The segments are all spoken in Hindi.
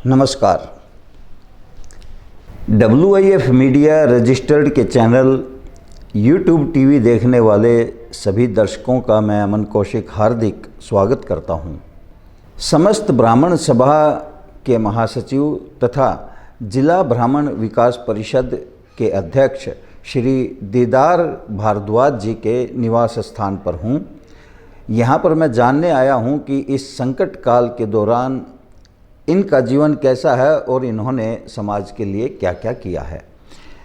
नमस्कार। WIF मीडिया रजिस्टर्ड के चैनल YouTube टीवी देखने वाले सभी दर्शकों का मैं अमन कौशिक हार्दिक स्वागत करता हूं। समस्त ब्राह्मण सभा के महासचिव तथा जिला ब्राह्मण विकास परिषद के अध्यक्ष श्री दीदार भारद्वाज जी के निवास स्थान पर हूं। यहां पर मैं जानने आया हूं कि इस संकट काल के दौरान इनका जीवन कैसा है और इन्होंने समाज के लिए क्या क्या किया है।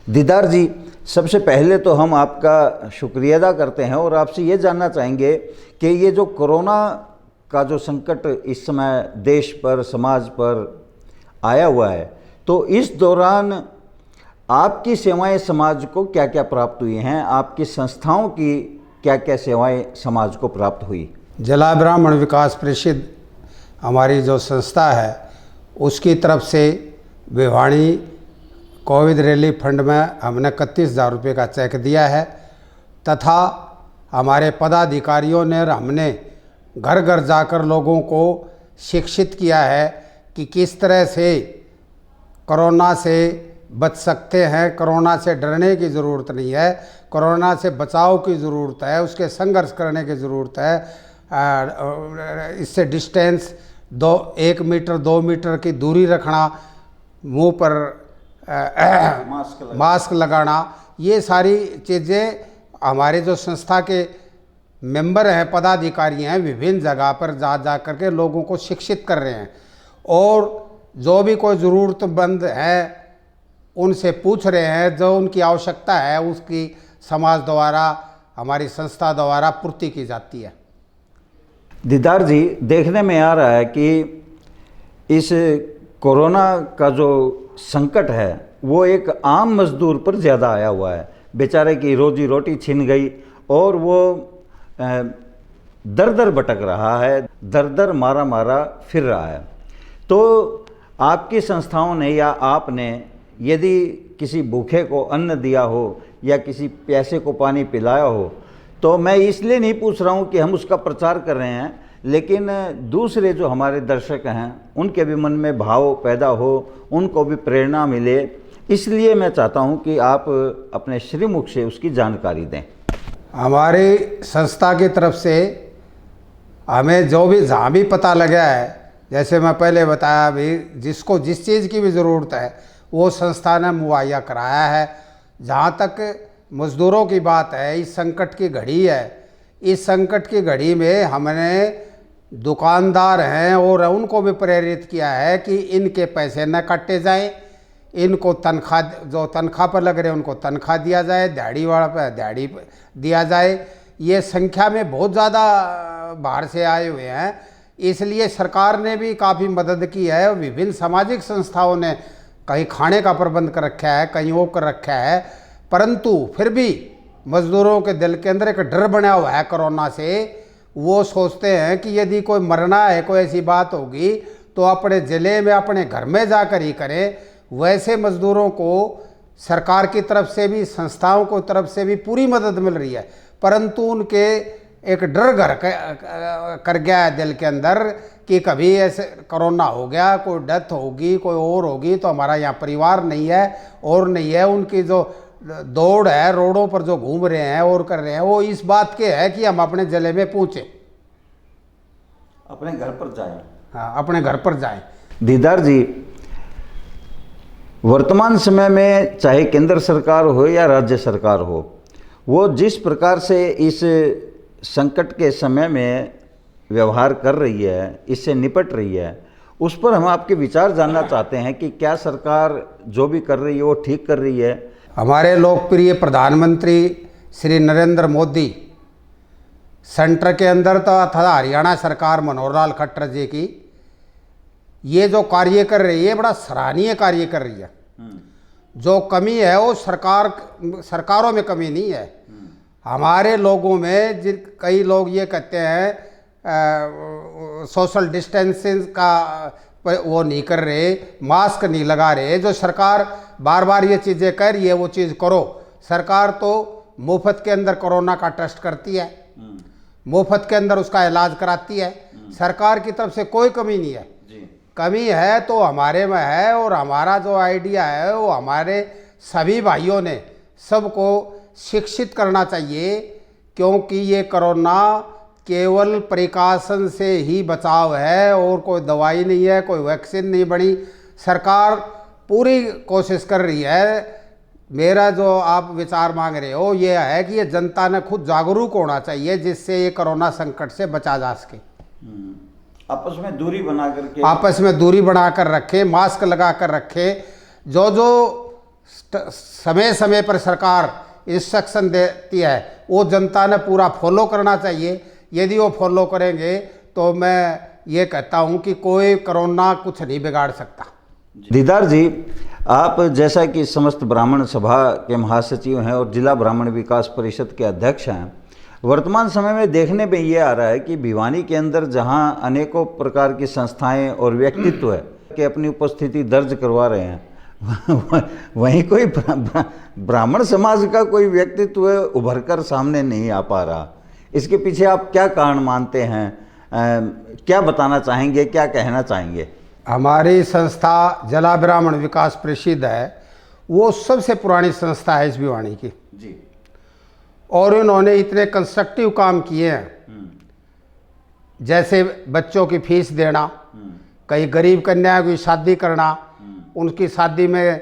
दीदार जी, सबसे पहले तो हम आपका शुक्रिया अदा करते हैं और आपसे ये जानना चाहेंगे कि ये जो कोरोना का जो संकट इस समय देश पर समाज पर आया हुआ है, तो इस दौरान आपकी सेवाएं समाज को क्या क्या प्राप्त हुई हैं, आपकी संस्थाओं की क्या क्या सेवाएं समाज को प्राप्त हुई। जिला ब्राह्मण विकास परिषद हमारी जो संस्था है उसकी तरफ से भिवाड़ी कोविड रिलीफ फंड में हमने 31,000 रुपये का चेक दिया है तथा हमारे पदाधिकारियों ने और हमने घर घर जाकर लोगों को शिक्षित किया है कि किस तरह से कोरोना से बच सकते हैं। कोरोना से डरने की ज़रूरत नहीं है, कोरोना से बचाव की ज़रूरत है, उसके संघर्ष करने की ज़रूरत है। इससे डिस्टेंस 1 मीटर 2 मीटर की दूरी रखना, मुंह पर मास्क लगाना, ये सारी चीज़ें हमारे जो संस्था के मेंबर हैं, पदाधिकारी हैं, विभिन्न जगह पर जा कर के लोगों को शिक्षित कर रहे हैं और जो भी कोई ज़रूरतमंद है उनसे पूछ रहे हैं, जो उनकी आवश्यकता है उसकी समाज द्वारा, हमारी संस्था द्वारा पूर्ति की जाती है। दीदार जी, देखने में आ रहा है कि इस कोरोना का जो संकट है वो एक आम मजदूर पर ज़्यादा आया हुआ है। बेचारे की रोजी रोटी छिन गई और वो दर दर भटक रहा है, दर दर मारा फिर रहा है। तो आपकी संस्थाओं ने या आपने यदि किसी भूखे को अन्न दिया हो या किसी प्यासे को पानी पिलाया हो, तो मैं इसलिए नहीं पूछ रहा हूँ कि हम उसका प्रचार कर रहे हैं, लेकिन दूसरे जो हमारे दर्शक हैं उनके भी मन में भाव पैदा हो, उनको भी प्रेरणा मिले, इसलिए मैं चाहता हूँ कि आप अपने श्रीमुख से उसकी जानकारी दें। हमारी संस्था की तरफ से हमें जो भी जहाँ भी पता लगा है, जैसे मैं पहले बताया भी, जिसको जिस चीज़ की भी ज़रूरत है वो संस्था ने मुहैया कराया है। जहाँ तक मज़दूरों की बात है, इस संकट की घड़ी है, इस संकट की घड़ी में हमने दुकानदार हैं और उनको भी प्रेरित किया है कि इनके पैसे न काटे जाएं, इनको तनख्वाह, जो तनख्वाह पर लग रहे हैं उनको तनख्वाह दिया जाए, दिहाड़ी वाला पे दिहाड़ी दिया जाए। ये संख्या में बहुत ज़्यादा बाहर से आए हुए हैं, इसलिए सरकार ने भी काफ़ी मदद की है। विभिन्न सामाजिक संस्थाओं ने कहीं खाने का प्रबंध कर रखा है, कहीं वो कर रखा है, परंतु फिर भी मज़दूरों के दिल के अंदर एक डर बना हुआ है कोरोना से। वो सोचते हैं कि यदि कोई मरना है, कोई ऐसी बात होगी तो अपने ज़िले में अपने घर में जाकर ही करें। वैसे मज़दूरों को सरकार की तरफ से भी, संस्थाओं को तरफ से भी पूरी मदद मिल रही है, परंतु उनके एक डर घर कर गया है दिल के अंदर कि कभी ऐसे कोरोना हो गया, कोई डेथ होगी, कोई और होगी तो हमारा यहाँ परिवार नहीं है और नहीं है। उनकी जो दौड़ है, रोडों पर जो घूम रहे हैं और कर रहे हैं, वो इस बात के है कि हम अपने जिले में पहुँचें, अपने घर पर जाएं। हाँ, अपने घर पर जाएं। दीदार जी, वर्तमान समय में चाहे केंद्र सरकार हो या राज्य सरकार हो, वो जिस प्रकार से इस संकट के समय में व्यवहार कर रही है, इससे निपट रही है, उस पर हम आपके विचार जानना चाहते हैं कि क्या सरकार जो भी कर रही है वो ठीक कर रही है। हमारे लोकप्रिय प्रधानमंत्री श्री नरेंद्र मोदी सेंटर के अंदर तथा हरियाणा सरकार मनोहर लाल खट्टर जी की ये जो कार्य कर रही है, बड़ा सराहनीय कार्य कर रही है। जो कमी है वो सरकारों में कमी नहीं है, हमारे लोगों में। कई लोग ये कहते हैं सोशल डिस्टेंसिंग का वो नहीं कर रहे, मास्क नहीं लगा रहे। जो सरकार बार बार ये चीज़ें कह रही है वो चीज़ करो। सरकार तो मुफ्त के अंदर कोरोना का टेस्ट करती है, मुफ्त के अंदर उसका इलाज कराती है। सरकार की तरफ से कोई कमी नहीं है। कमी है तो हमारे में है, और हमारा जो आइडिया है वो हमारे सभी भाइयों ने सबको शिक्षित करना चाहिए, क्योंकि ये कोरोना केवल प्रिकॉशन से ही बचाव है और कोई दवाई नहीं है, कोई वैक्सीन नहीं बनी। सरकार पूरी कोशिश कर रही है। मेरा जो आप विचार मांग रहे हो ये है कि ये जनता ने खुद जागरूक होना चाहिए, जिससे ये कोरोना संकट से बचा जा सके। आपस में दूरी बना करके, आपस में दूरी बनाकर रखे, मास्क लगा कर रखे। जो जो समय समय पर सरकार इंस्ट्रक्शन देती है वो जनता ने पूरा फॉलो करना चाहिए। यदि वो फॉलो करेंगे तो मैं ये कहता हूँ कि कोई कोरोना कुछ नहीं बिगाड़ सकता। दीदार जी, आप जैसा कि समस्त ब्राह्मण सभा के महासचिव हैं और जिला ब्राह्मण विकास परिषद के अध्यक्ष हैं, वर्तमान समय में देखने में ये आ रहा है कि भिवानी के अंदर जहां अनेकों प्रकार की संस्थाएं और व्यक्तित्व है कि अपनी उपस्थिति दर्ज करवा रहे हैं, वहीं कोई ब्राह्मण समाज का कोई व्यक्तित्व उभर कर सामने नहीं आ पा रहा। इसके पीछे आप क्या कारण मानते हैं? क्या बताना चाहेंगे, क्या कहना चाहेंगे? हमारी संस्था जिला ब्राह्मण विकास परिषद है, वो सबसे पुरानी संस्था है इस भिवानी की जी, और इन्होंने इतने कंस्ट्रक्टिव काम किए हैं, जैसे बच्चों की फीस देना, कई गरीब कन्या की शादी करना, उनकी शादी में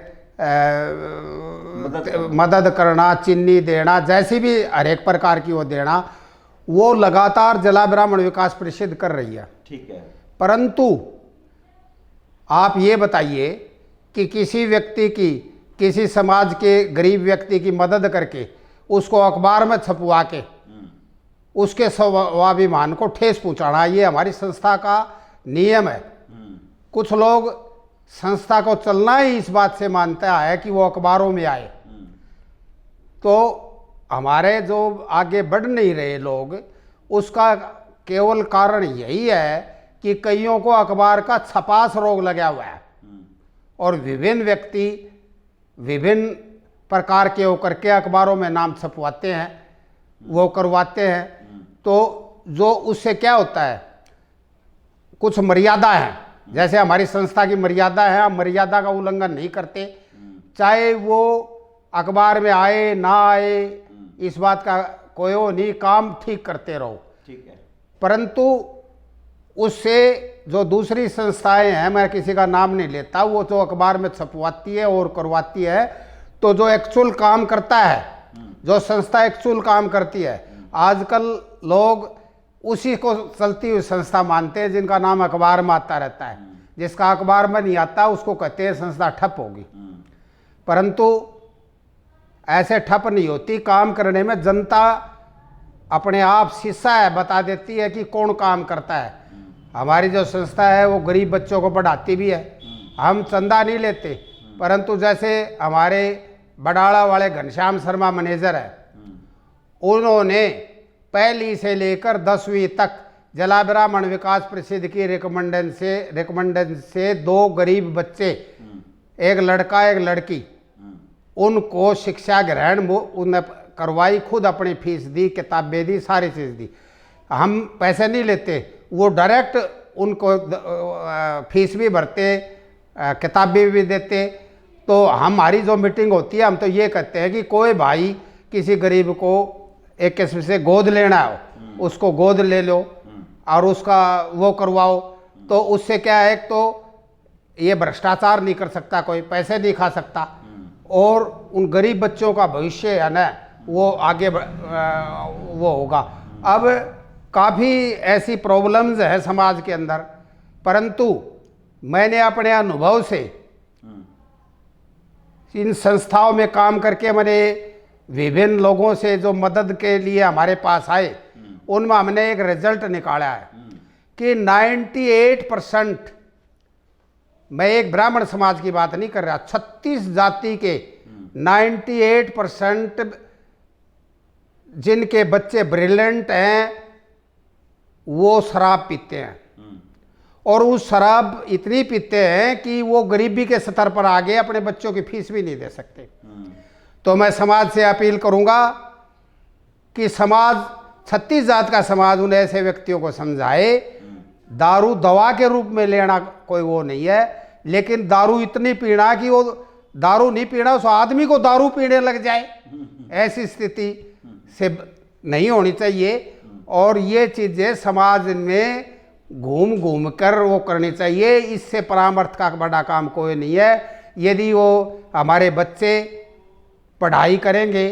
मदद करना, चीनी देना, जैसी भी हर एक प्रकार की वो देना, वो लगातार जिला ब्राह्मण विकास परिषद कर रही है। ठीक है। परंतु आप ये बताइए कि किसी व्यक्ति की, किसी समाज के गरीब व्यक्ति की मदद करके उसको अखबार में छपवा के उसके स्वाभिमान को ठेस पहुंचाना, ये हमारी संस्था का नियम है। कुछ लोग संस्था को चलना ही इस बात से मानता है कि वो अखबारों में आए, तो हमारे जो आगे बढ़ नहीं रहे लोग, उसका केवल कारण यही है कि कईयों को अखबार का छपास रोग लगा हुआ है और विभिन्न व्यक्ति विभिन्न प्रकार के होकर के अखबारों में नाम छपवाते हैं, वो करवाते हैं। तो जो उससे क्या होता है, कुछ मर्यादा है, जैसे हमारी संस्था की मर्यादा है, हम मर्यादा का उल्लंघन नहीं करते, चाहे वो अखबार में आए ना आए, इस बात का कोई वो नहीं, काम ठीक करते रहो। ठीक है। परंतु उससे जो दूसरी संस्थाएं हैं, मैं किसी का नाम नहीं लेता, वो जो अखबार में छपवाती है और करवाती है, तो जो एक्चुअल काम करता है, जो संस्था एक्चुअल काम करती है, आजकल लोग उसी को चलती हुई संस्था मानते हैं जिनका नाम अखबार में आता रहता है। जिसका अखबार में नहीं आता उसको कहते हैं संस्था ठप होगी। परंतु ऐसे ठप नहीं होती। काम करने में जनता अपने आप शीशा है, बता देती है कि कौन काम करता है। हमारी जो संस्था है वो गरीब बच्चों को पढ़ाती भी है, हम चंदा नहीं लेते। परंतु जैसे हमारे बडाड़ा वाले घनश्याम शर्मा मैनेजर है, उन्होंने पहली से लेकर 10वीं तक जिला ब्राह्मण विकास परिषद की रिकमेंडेशन से 2 गरीब बच्चे, एक लड़का एक लड़की, उनको शिक्षा ग्रहण उन्हें करवाई, खुद अपनी फीस दी, किताबें दी, सारी चीज़ दी। हम पैसे नहीं लेते, वो डायरेक्ट उनको फीस भी भरते, किताबें भी देते। तो हमारी जो मीटिंग होती है, हम तो ये कहते हैं कि कोई भाई किसी गरीब को एक किस्म से गोद लेना हो, उसको गोद ले लो और उसका वो करवाओ। तो उससे क्या है, एक तो ये भ्रष्टाचार नहीं कर सकता, कोई पैसे नहीं खा सकता, और उन गरीब बच्चों का भविष्य है ना वो आगे वो होगा। अब काफ़ी ऐसी प्रॉब्लम्स है समाज के अंदर, परंतु मैंने अपने अनुभव से इन संस्थाओं में काम करके, मैंने विभिन्न लोगों से जो मदद के लिए हमारे पास आए, उनमें हमने एक रिजल्ट निकाला है कि 98%, मैं एक ब्राह्मण समाज की बात नहीं कर रहा, 36 जाति के 98% जिनके बच्चे ब्रिलियंट हैं वो शराब पीते हैं, और उस शराब इतनी पीते हैं कि वो गरीबी के स्तर पर आ गए, अपने बच्चों की फीस भी नहीं दे सकते। तो मैं समाज से अपील करूंगा कि समाज, 36 जात का समाज उन ऐसे व्यक्तियों को समझाए दारू दवा के रूप में लेना कोई वो नहीं है, लेकिन दारू इतनी पीना कि वो दारू नहीं पीना उस आदमी को दारू पीने लग जाए, ऐसी स्थिति से नहीं होनी चाहिए। और ये चीज़ें समाज में घूम घूम कर वो करनी चाहिए, इससे परामर्श का बड़ा काम कोई नहीं है। यदि वो हमारे बच्चे पढ़ाई करेंगे,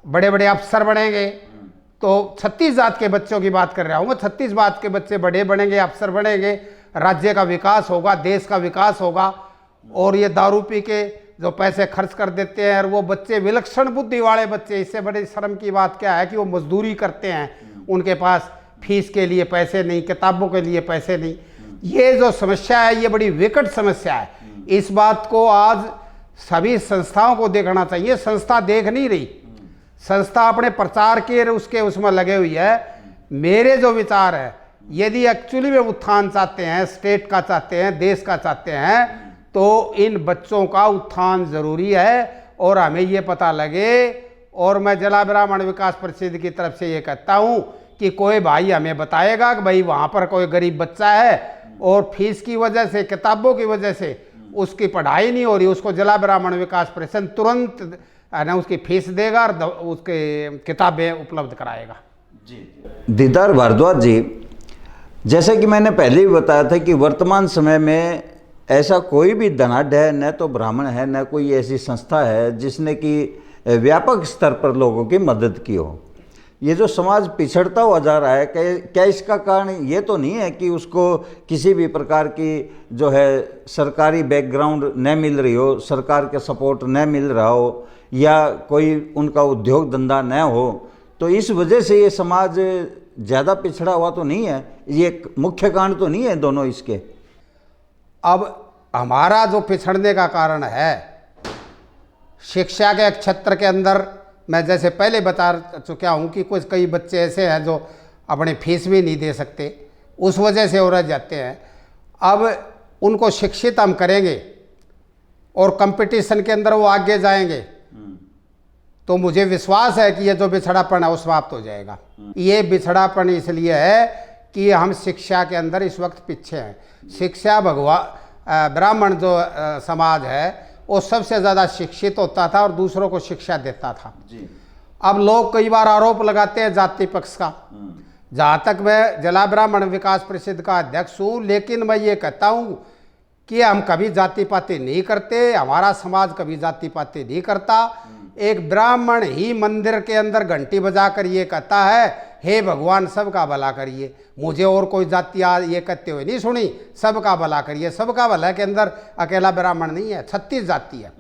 बड़े बड़े अफसर बनेंगे, तो 36 जात के बच्चों की बात कर रहा हूँ मैं, 36 जात के बच्चे बड़े बनेंगे, अफसर बनेंगे, राज्य का विकास होगा, देश का विकास होगा। और ये दारू पी के जो पैसे खर्च कर देते हैं, और वो बच्चे विलक्षण बुद्धि वाले बच्चे, इससे बड़ी शर्म की बात क्या है कि वो मजदूरी करते हैं, उनके पास फीस के लिए पैसे नहीं, किताबों के लिए पैसे नहीं। ये जो समस्या है ये बड़ी विकट समस्या है। इस बात को आज सभी संस्थाओं को देखना चाहिए। संस्था देख नहीं रही, संस्था अपने प्रचार के उसके उसमें लगे हुई है। मेरे जो विचार है, यदि एक्चुअली में उत्थान चाहते हैं, स्टेट का चाहते हैं, देश का चाहते हैं, तो इन बच्चों का उत्थान जरूरी है और हमें ये पता लगे। और मैं जिला ब्राह्मण विकास परिषद की तरफ से ये कहता हूँ कि कोई भाई हमें बताएगा कि भाई वहाँ पर कोई गरीब बच्चा है और फीस की वजह से, किताबों की वजह से उसकी पढ़ाई नहीं हो रही, उसको जिला ब्राह्मण विकास परिषद तुरंत ना उसकी फीस देगा और उसके किताबें उपलब्ध कराएगा। दीदार भारद्वाज जी, जैसे कि मैंने पहले भी बताया था कि वर्तमान समय में ऐसा कोई भी धनाढ्य है, न तो ब्राह्मण है, न कोई ऐसी संस्था है जिसने कि व्यापक स्तर पर लोगों की मदद की हो। ये जो समाज पिछड़ता हुआ जा रहा है, क्या इसका कारण ये तो नहीं है कि उसको किसी भी प्रकार की जो है सरकारी बैकग्राउंड न मिल रही हो, सरकार के सपोर्ट न मिल रहा हो, या कोई उनका उद्योग धंधा न हो, तो इस वजह से ये समाज ज़्यादा पिछड़ा हुआ तो नहीं है? ये एक मुख्य कारण तो नहीं है दोनों इसके? अब हमारा जो पिछड़ने का कारण है शिक्षा के क्षेत्र के अंदर, मैं जैसे पहले बता चुका हूँ कि कुछ कई बच्चे ऐसे हैं जो अपनी फीस भी नहीं दे सकते, उस वजह से वो रह जाते हैं। अब उनको शिक्षित हम करेंगे और कंपटीशन के अंदर वो आगे जाएंगे, तो मुझे विश्वास है कि ये जो बिछड़ापन है वो समाप्त हो जाएगा। ये बिछड़ापन इसलिए है कि हम शिक्षा के अंदर इस वक्त पीछे हैं। शिक्षा ब्राह्मण जो समाज है वो सबसे ज़्यादा शिक्षित होता था और दूसरों को शिक्षा देता था जी। अब लोग कई बार आरोप लगाते हैं जाति पक्ष का। जहाँ तक मैं जिला ब्राह्मण विकास परिषद का अध्यक्ष हूँ, लेकिन मैं ये कहता हूँ कि हम कभी जाति पाति नहीं करते, हमारा समाज कभी जाति पाति नहीं करता। एक ब्राह्मण ही मंदिर के अंदर घंटी बजाकर ये कहता है, हे भगवान सबका भला करिए। मुझे और कोई जाति ये कहते हुए नहीं सुनी, सबका भला करिए। सबका भला के अंदर अकेला ब्राह्मण नहीं है, 36 जाति है।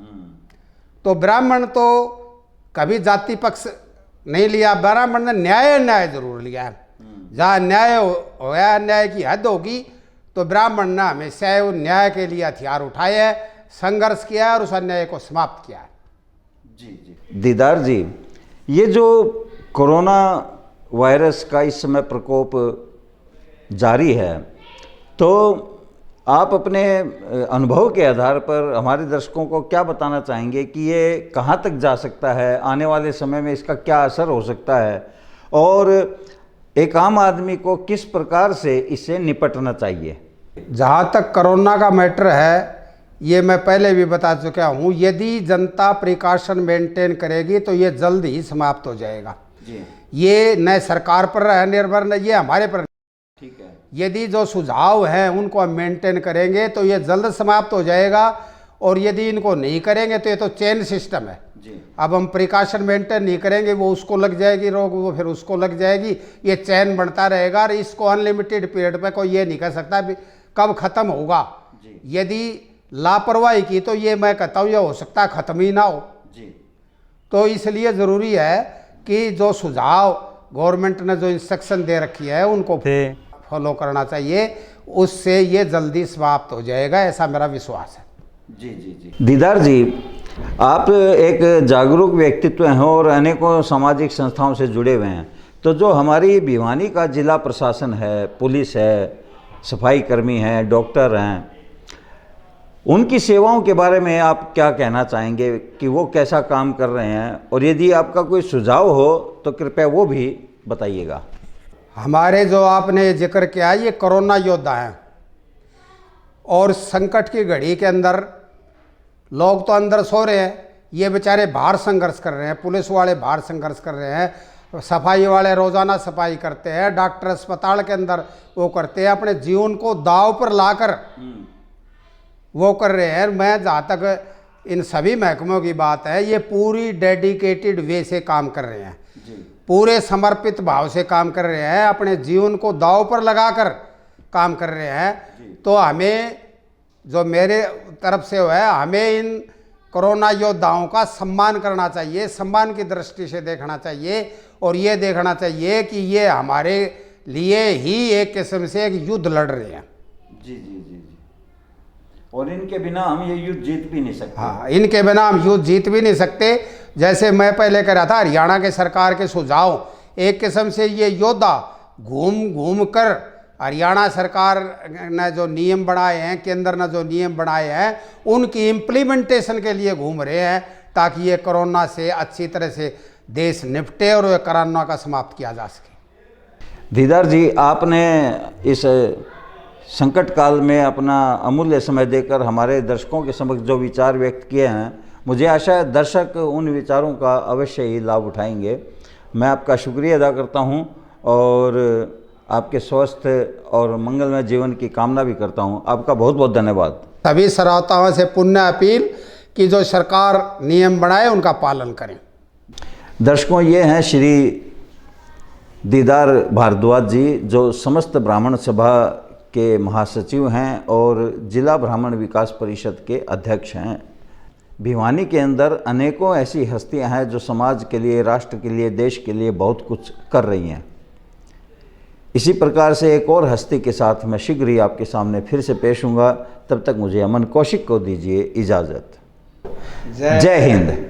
तो ब्राह्मण तो कभी जाति पक्ष नहीं लिया, ब्राह्मण ने न्याय जरूर लिया है। जहाँ न्याय होया, न्याय की हद होगी, तो ब्राह्मण ने हमेशा वो न्याय के लिए हथियार उठाए है, संघर्ष किया है और उस अन्याय को समाप्त किया है। जी दीदार जी, ये जो कोरोना वायरस का इस समय प्रकोप जारी है, तो आप अपने अनुभव के आधार पर हमारे दर्शकों को क्या बताना चाहेंगे कि ये कहाँ तक जा सकता है, आने वाले समय में इसका क्या असर हो सकता है, और एक आम आदमी को किस प्रकार से इससे निपटना चाहिए? जहाँ तक कोरोना का मैटर है, ये मैं पहले भी बता चुका हूँ, यदि जनता प्रिकॉशन मेंटेन करेगी तो ये जल्द ही समाप्त हो जाएगा जी। ये न सरकार पर है निर्भर, न ये हमारे पर। ठीक है, यदि जो सुझाव हैं उनको हम मेंटेन करेंगे तो ये जल्द समाप्त हो जाएगा, और यदि इनको नहीं करेंगे तो ये तो चेन सिस्टम है जी। अब हम प्रिकॉशन मेंटेन नहीं करेंगे, वो उसको लग जाएगी रोग, वो फिर उसको लग जाएगी, ये चैन बनता रहेगा। और इसको अनलिमिटेड पीरियड पे कोई ये नहीं कर सकता कब ख़त्म होगा। यदि लापरवाही की तो ये मैं कहता हूँ ये हो सकता है ख़त्म ही ना हो जी। तो इसलिए ज़रूरी है कि जो सुझाव गवर्नमेंट ने जो इंस्ट्रक्शन दे रखी है उनको फॉलो करना चाहिए, उससे ये जल्दी समाप्त हो जाएगा, ऐसा मेरा विश्वास है जी। जी दीदार जी, आप एक जागरूक व्यक्तित्व हैं और अनेकों सामाजिक संस्थाओं से जुड़े हुए हैं, तो जो हमारी भिवानी का जिला प्रशासन है, पुलिस है, सफाई कर्मी हैं, डॉक्टर हैं, उनकी सेवाओं के बारे में आप क्या कहना चाहेंगे कि वो कैसा काम कर रहे हैं, और यदि आपका कोई सुझाव हो तो कृपया वो भी बताइएगा। हमारे जो आपने जिक्र किया ये कोरोना योद्धा हैं, और संकट की घड़ी के अंदर लोग तो अंदर सो रहे हैं, ये बेचारे बाहर संघर्ष कर रहे हैं, पुलिस वाले बाहर संघर्ष कर रहे हैं, सफाई वाले रोज़ाना सफाई करते हैं, डॉक्टर अस्पताल के अंदर वो करते हैं, अपने जीवन को दांव पर लाकर वो कर रहे हैं। मैं जहाँ तक इन सभी महकमों की बात है, ये पूरी डेडिकेटेड वे से काम कर रहे हैं, पूरे समर्पित भाव से काम कर रहे हैं, अपने जीवन को दांव पर लगाकर काम कर रहे हैं। तो हमें जो मेरे तरफ से है, हमें इन कोरोना योद्धाओं का सम्मान करना चाहिए, सम्मान की दृष्टि से देखना चाहिए, और ये देखना चाहिए कि ये हमारे लिए ही एक किस्म से एक युद्ध लड़ रहे हैं। जी जी जी जी। और इनके बिना हम ये युद्ध जीत भी नहीं सकते। हाँ, इनके बिना हम युद्ध जीत भी नहीं सकते। जैसे मैं पहले कह रहा था, हरियाणा के सरकार के सुझाव, एक किस्म से ये योद्धा घूम घूम कर हरियाणा सरकार ने जो नियम बनाए हैं, केंद्र ने जो नियम बनाए हैं, उनकी इम्प्लीमेंटेशन के लिए घूम रहे हैं, ताकि ये कोरोना से अच्छी तरह से देश निपटे और कोरोना का समाप्त किया जा सके। दीदार जी, आपने इस संकट काल में अपना अमूल्य समय देकर हमारे दर्शकों के समक्ष जो विचार व्यक्त किए हैं, मुझे आशा है दर्शक उन विचारों का अवश्य ही लाभ उठाएंगे। मैं आपका शुक्रिया अदा करता हूं और आपके स्वस्थ और मंगलमय जीवन की कामना भी करता हूं। आपका बहुत बहुत धन्यवाद। सभी श्रोताओं से पुण्य अपील कि जो सरकार नियम बनाए उनका पालन करें। दर्शकों, ये हैं श्री दीदार भारद्वाज जी, जो समस्त ब्राह्मण सभा के महासचिव हैं और जिला ब्राह्मण विकास परिषद के अध्यक्ष हैं। भिवानी के अंदर अनेकों ऐसी हस्तियां हैं जो समाज के लिए, राष्ट्र के लिए, देश के लिए बहुत कुछ कर रही हैं। इसी प्रकार से एक और हस्ती के साथ मैं शीघ्र ही आपके सामने फिर से पेश हूँगा। तब तक मुझे अमन कौशिक को दीजिए इजाज़त। जय हिंद।